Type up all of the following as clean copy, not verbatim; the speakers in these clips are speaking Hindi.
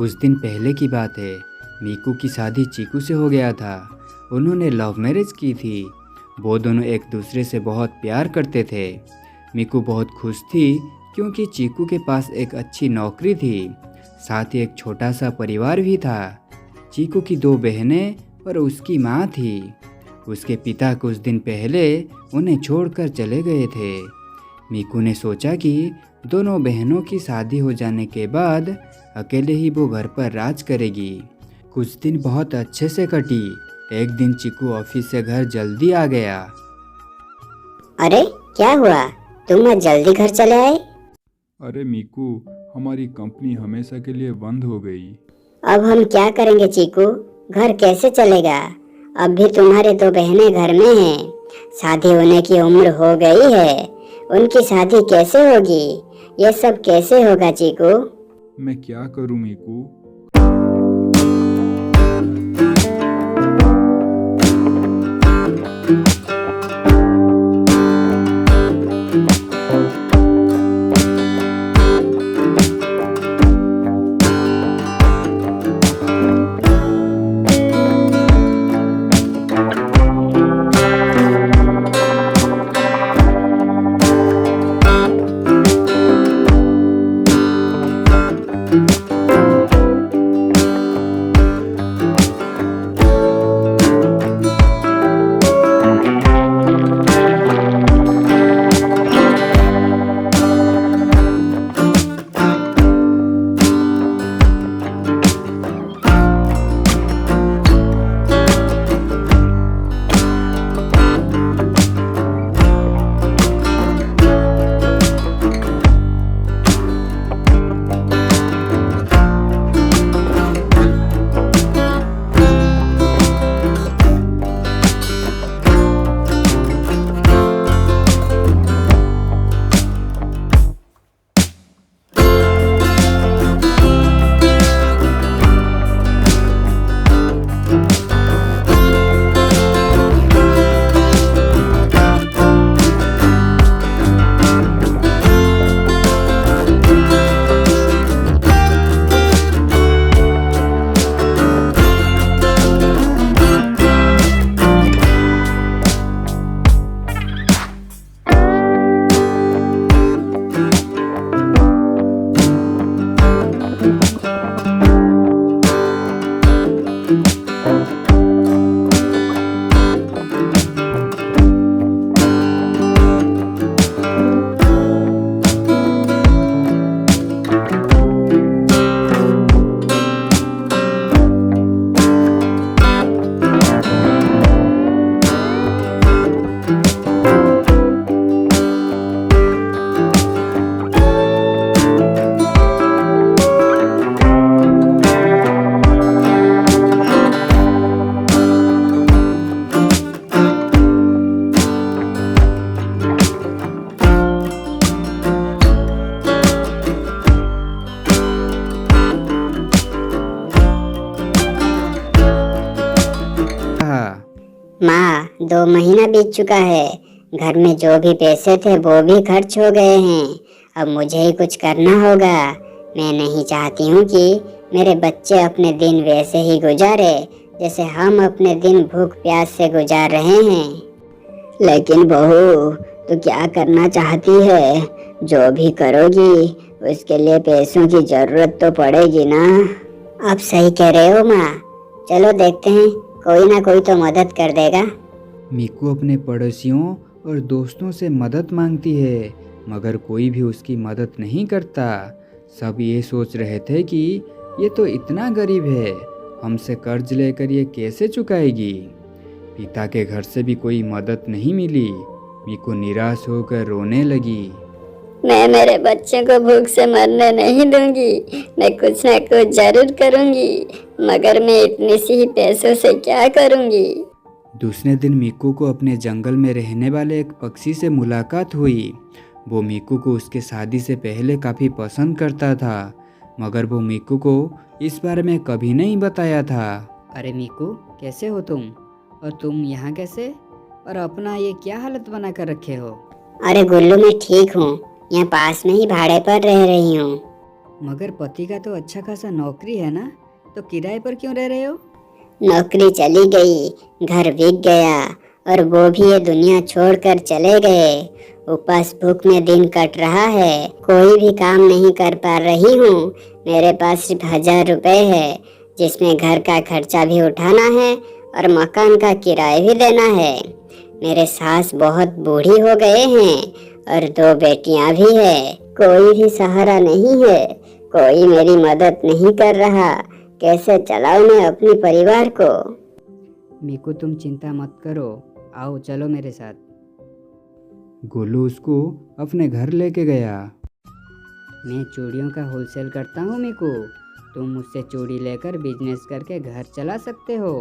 कुछ दिन पहले की बात है। मीकू की शादी चीकू से हो गया था। उन्होंने लव मैरिज की थी। वो दोनों एक दूसरे से बहुत प्यार करते थे। मीकू बहुत खुश थी क्योंकि चीकू के पास एक अच्छी नौकरी थी, साथ ही एक छोटा सा परिवार भी था। चीकू की 2 बहनें और उसकी माँ थी। उसके पिता कुछ दिन पहले उन्हें छोड़कर चले गए थे। मीकू ने सोचा कि दोनों बहनों की शादी हो जाने के बाद अकेले ही वो घर पर राज करेगी। कुछ दिन बहुत अच्छे से कटी। एक दिन चीकू ऑफिस से घर जल्दी आ गया। अरे क्या हुआ, तुम आज जल्दी घर चले आए? अरे मीकू, हमारी कंपनी हमेशा के लिए बंद हो गई। अब हम क्या करेंगे चीकू, घर कैसे चलेगा? अब भी तुम्हारी 2 बहनें घर में हैं। शादी होने की उम्र हो गई है, उनकी शादी कैसे होगी? ये सब कैसे होगा चीकू? मैं क्या करूं मीकू? माँ, 2 महीना बीत चुका है। घर में जो भी पैसे थे वो भी खर्च हो गए हैं। अब मुझे ही कुछ करना होगा। मैं नहीं चाहती हूँ कि मेरे बच्चे अपने दिन वैसे ही गुजारे जैसे हम अपने दिन भूख प्यास से गुजार रहे हैं। लेकिन बहू, तू क्या करना चाहती है? जो भी करोगी उसके लिए पैसों की जरूरत तो पड़ेगी ना। आप सही कह रहे हो माँ। चलो देखते हैं, कोई ना कोई तो मदद कर देगा। मीकू अपने पड़ोसियों और दोस्तों से मदद मांगती है, मगर कोई भी उसकी मदद नहीं करता। सब ये सोच रहे थे कि ये तो इतना गरीब है, हमसे कर्ज लेकर ये कैसे चुकाएगी। पिता के घर से भी कोई मदद नहीं मिली। मीकू निराश होकर रोने लगी। मैं मेरे बच्चे को भूख से मरने नहीं दूंगी। मैं कुछ ना कुछ जरूर करूंगी, मगर मैं इतनी सी ही पैसों से क्या करूंगी। दूसरे दिन मीकू को अपने जंगल में रहने वाले एक पक्षी से मुलाकात हुई। वो मीकू को उसके शादी से पहले काफ़ी पसंद करता था, मगर वो मीकू को इस बारे में कभी नहीं बताया था। अरे मीकू, कैसे हो तुम? और तुम यहाँ कैसे? और अपना ये क्या हालत बना कर रखे हो? अरे गुल्लू, मैं ठीक हूँ। यहाँ पास में ही भाड़े पर रह रही हूँ। मगर पति का तो अच्छा खासा नौकरी है ना, तो किराए पर क्यों रह रहे हो? नौकरी चली गई, घर बिक गया और वो भी ये दुनिया छोड़कर चले गए। उपास भूख में दिन कट रहा है, कोई भी काम नहीं कर पा रही हूँ। मेरे पास सिर्फ 1000 रुपए है, जिसमें घर का खर्चा भी उठाना है और मकान का किराया भी देना है। मेरे सास बहुत बूढ़ी हो गए हैं और 2 बेटियां भी है। कोई भी सहारा नहीं है, कोई मेरी मदद नहीं कर रहा। कैसे चलाऊं मैं अपने परिवार को? मीकू तुम चिंता मत करो, आओ चलो मेरे साथ। गोलू उसको अपने घर लेके गया। मैं चूड़ियों का होलसेल करता हूँ मीकू, तुम मुझसे चूड़ी लेकर बिजनेस करके घर चला सकते हो।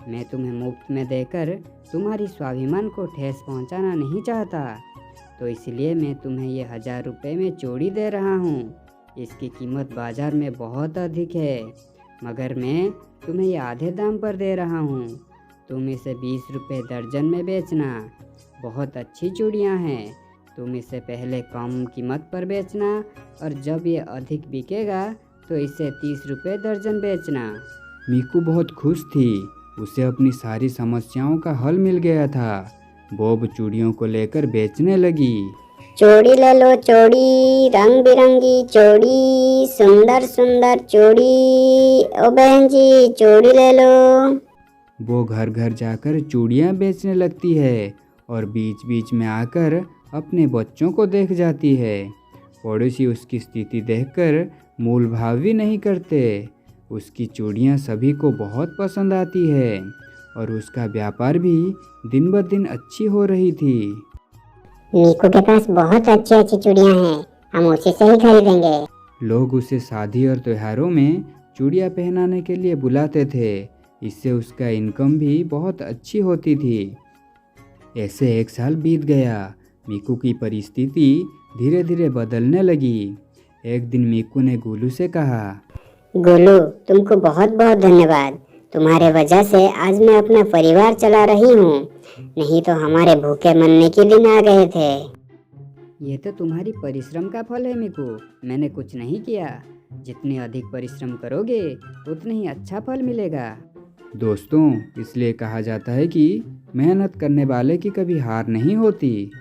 मैं तुम्हें मुफ्त में देकर तुम्हारी स्वाभिमान को ठेस पहुँचाना नहीं चाहता, तो इसलिए मैं तुम्हें ये 1000 रुपये में चूड़ी दे रहा हूँ। इसकी कीमत बाजार में बहुत अधिक है, मगर मैं तुम्हें ये आधे दाम पर दे रहा हूँ। तुम इसे 20 रुपये दर्जन में बेचना। बहुत अच्छी चूड़ियाँ हैं, तुम इसे पहले कम कीमत पर बेचना और जब ये अधिक बिकेगा तो इसे 30 रुपये दर्जन बेचना। मीकू बहुत खुश थी, उसे अपनी सारी समस्याओं का हल मिल गया था। बॉब चूड़ियों को लेकर बेचने लगी। चूड़ी ले लो चूड़ी, रंग बिरंगी चूड़ी, सुंदर सुंदर चूड़ी। ओ बहन जी चूड़ी ले लो। वो घर घर जाकर चूड़ियाँ बेचने लगती है और बीच बीच में आकर अपने बच्चों को देख जाती है। पड़ोसी उसकी स्थिति देखकर मोल भाव भी नहीं करते। उसकी चूड़ियाँ सभी को बहुत पसंद आती है और उसका व्यापार भी दिन ब दिन अच्छी हो रही थी। मीकू के पास बहुत अच्छी अच्छी चूड़ियां हैं, हम उसी से ही खरीदेंगे। लोग उसे शादी और त्योहारों में चूड़ियाँ पहनाने के लिए बुलाते थे। इससे उसका इनकम भी बहुत अच्छी होती थी। ऐसे 1 साल बीत गया। मीकू की परिस्थिति धीरे धीरे बदलने लगी। एक दिन मीकू ने गोलू से कहा, गोलू तुमको बहुत बहुत धन्यवाद। तुम्हारे वजह से आज मैं अपना परिवार चला रही हूँ, नहीं तो हमारे भूखे मरने के दिन आ गए थे। ये तो तुम्हारी परिश्रम का फल है मीकू, मैंने कुछ नहीं किया। जितने अधिक परिश्रम करोगे उतने ही अच्छा फल मिलेगा। दोस्तों, इसलिए कहा जाता है कि मेहनत करने वाले की कभी हार नहीं होती।